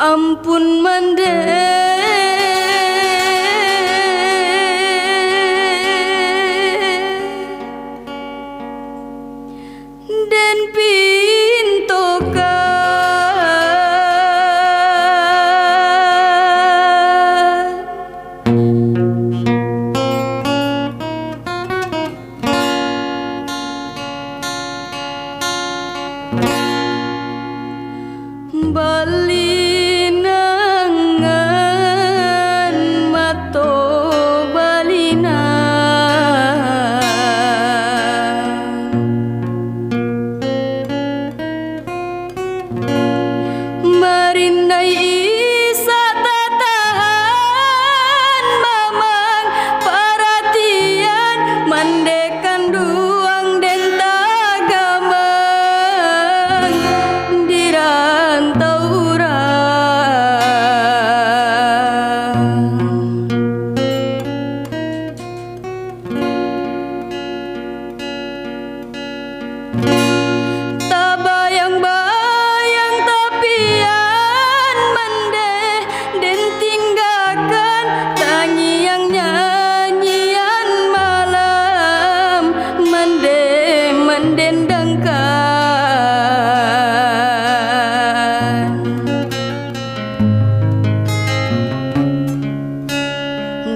Ampun mande den pintokan Bali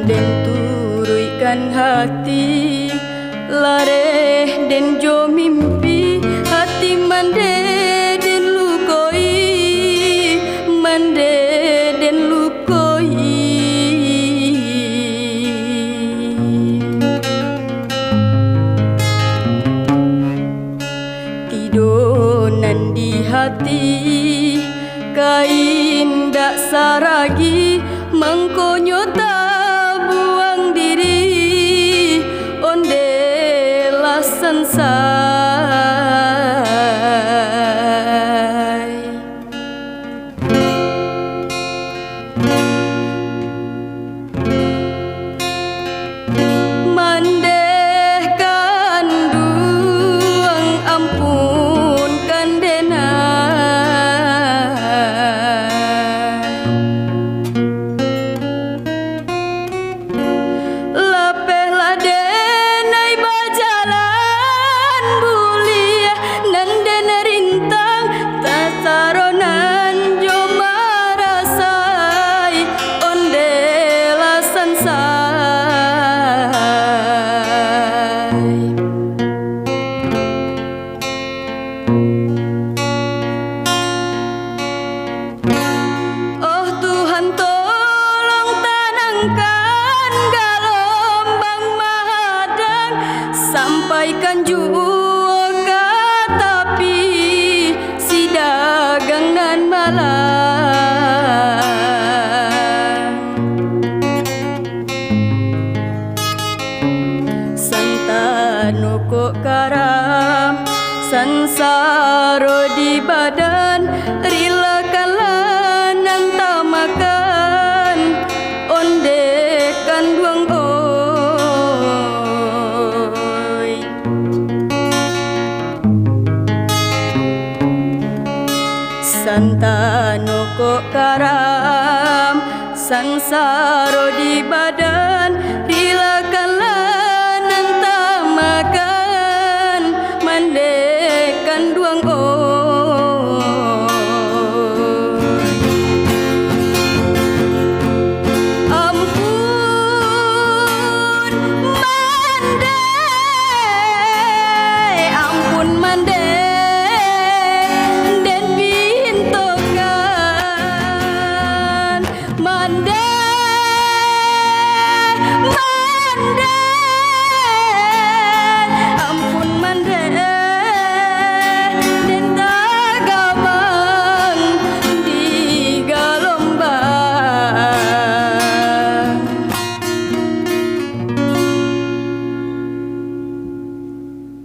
den turuykan hati lareh den jo mimpi hati mande den lukoi mande den lukoi tidonan di hati kain dak saragi mengkonyota mandehkan duang ampunkan sampaikan juga tapi si dagang nan malang santano kok karam sansaro di badan rilakan lanang tamakan ondekan duang santano kok karam sansar